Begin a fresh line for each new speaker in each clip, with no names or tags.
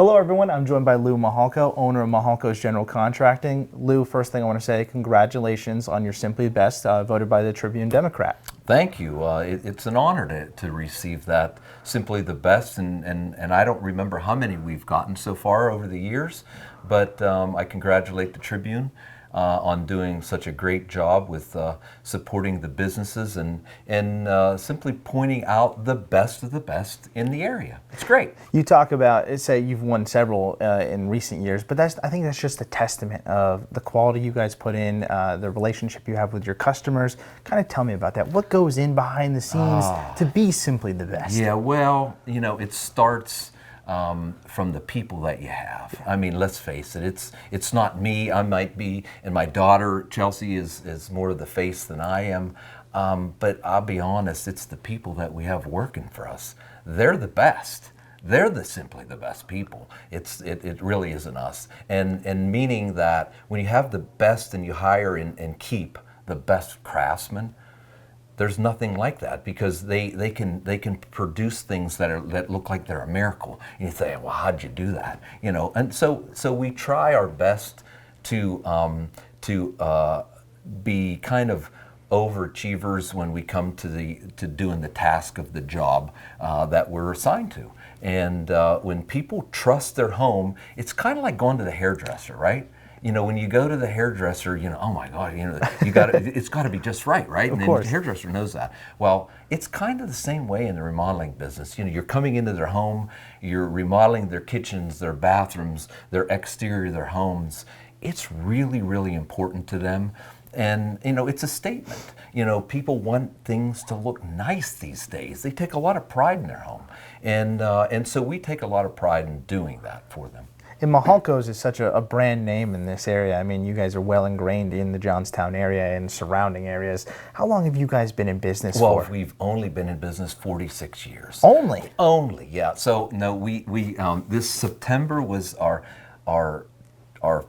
Hello everyone, I'm joined by Lou Mihalko, owner of Mihalkos General Contracting. Lou, first thing I want to say, congratulations on your Simply Best, voted by the Tribune-Democrat.
Thank you. It's an honor to receive that Simply the Best, and I don't remember how many we've gotten so far over the years, but I congratulate the Tribune on doing such a great job with supporting the businesses and simply pointing out the best of the best in the area. It's great.
You talk about, say you've won several in recent years, but I think that's just a testament of the quality you guys put in, the relationship you have with your customers. Kind of tell me about that. What goes in behind the scenes to be simply the best?
Yeah, well, it starts from the people that you have. I mean, let's face it, it's not me. I might be, and my daughter Chelsea is more of the face than I am. But I'll be honest, it's the people that we have working for us. They're the best. They're simply the best people. It really isn't us. And meaning that when you have the best and you hire and keep the best craftsmen, there's nothing like that, because they can produce things that look like they're a miracle. And you say, well, how'd you do that? And so we try our best to be kind of overachievers when we come to doing the task of the job that we're assigned to. And when people trust their home, it's kind of like going to the hairdresser, right? When you go to the hairdresser, oh my God, it's got to be just right?
Of
And
course.
the hairdresser knows that. Well, it's kind of the same way in the remodeling business. You're coming into their home, you're remodeling their kitchens, their bathrooms, their exterior, their homes. It's really, really important to them. And, it's a statement. People want things to look nice these days. They take a lot of pride in their home. And so we take a lot of pride in doing that for them.
And Mihalkos is such a brand name in this area. I mean, you guys are well ingrained in the Johnstown area and surrounding areas. How long have you guys been in business for?
Well, we've only been in business 46 years.
Only?
Only, yeah. So, no, we this September was our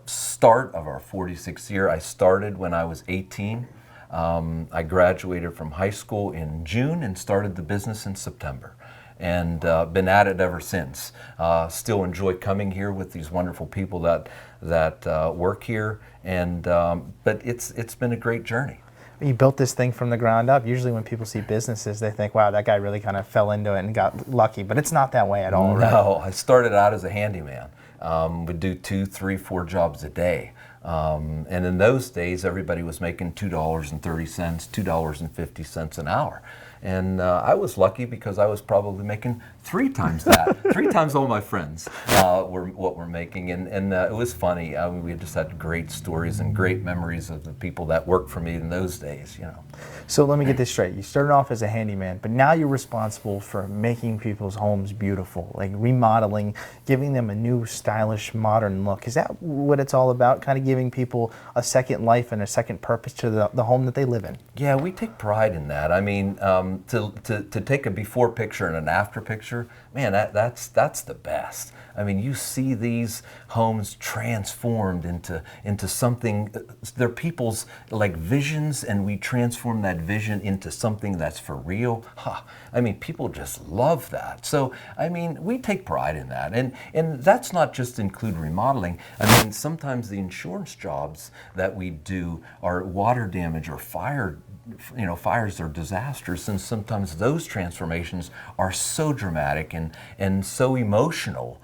start of our 46th year. I started when I was 18. I graduated from high school in June and started the business in September. And been at it ever since. Still enjoy coming here with these wonderful people that work here, but it's been a great journey.
You built this thing from the ground up. Usually when people see businesses, they think, wow, that guy really kind of fell into it and got lucky, but it's not that way at all, right?
No, I started out as a handyman. Would do 2, 3, 4 jobs a day. And in those days, everybody was making $2.30, $2.50 an hour. And I was lucky because I was probably making 3 times that. 3 times all my friends were what we're making. And it was funny. We just had great stories and great memories of the people that worked for me in those days,
So let me get this straight. You started off as a handyman, but now you're responsible for making people's homes beautiful, like remodeling, giving them a new stylish, modern look. Is that what it's all about? Kind of giving people a second life and a second purpose to the home that they live in?
Yeah, we take pride in that. I mean, to take a before picture and an after picture, man, that's the best. I mean, you see these homes transformed into something. They're people's like visions, and we transform that vision into something that's for real. I mean, people just love that. So, I mean, we take pride in that, and that's not just include remodeling. I mean, sometimes the insurance jobs that we do are water damage or fires or disasters, and sometimes those transformations are so dramatic and so emotional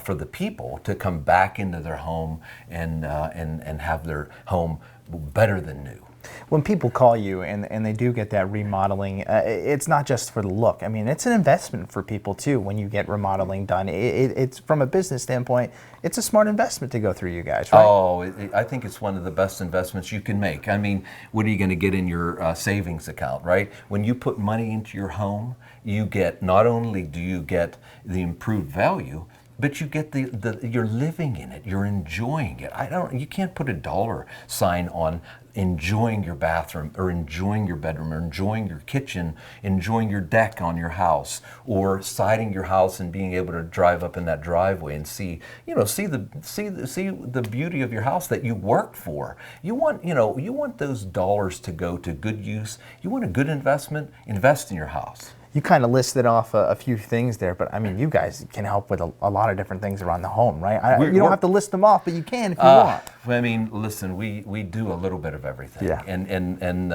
for the people to come back into their home and have their home better than new.
When people call you and they do get that remodeling, it's not just for the look. I mean, it's an investment for people too when you get remodeling done. It's from a business standpoint, it's a smart investment to go through you guys, right?
Oh, I think it's one of the best investments you can make. I mean, what are you going to get in your savings account, right? When you put money into your home, you get, not only do you get the improved value, but you get you're living in it, you're enjoying it. You can't put a dollar sign on enjoying your bathroom or enjoying your bedroom or enjoying your kitchen, enjoying your deck on your house, or siding your house and being able to drive up in that driveway and see the beauty of your house that you worked for. You want those dollars to go to good use. You want a good investment, invest in your house.
You kind of listed off a few things there, but I mean, you guys can help with a lot of different things around the home, right? You don't have to list them off, but you can if you want.
I mean, listen, we do a little bit of everything.
Yeah.
And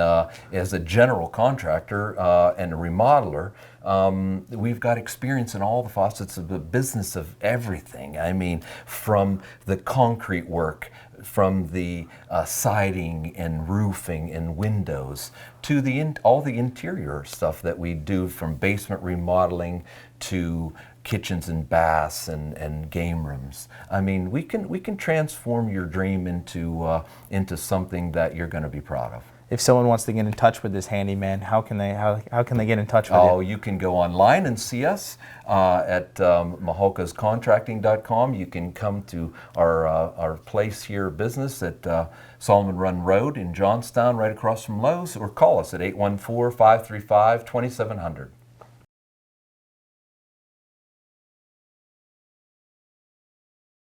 as a general contractor and a remodeler, we've got experience in all the facets of the business of everything. I mean, from the concrete work, from the siding and roofing and windows, to all the interior stuff that we do, from basement remodeling to kitchens and baths and game rooms. I mean, we can transform your dream into something that you're going to be proud of.
If someone wants to get in touch with this handyman, how can they get in touch with you?
Oh, you can go online and see us at mihalkoscontracting.com. You can come to our place here, business at Solomon Run Road in Johnstown, right across from Lowe's, or call us at 814-535-2700.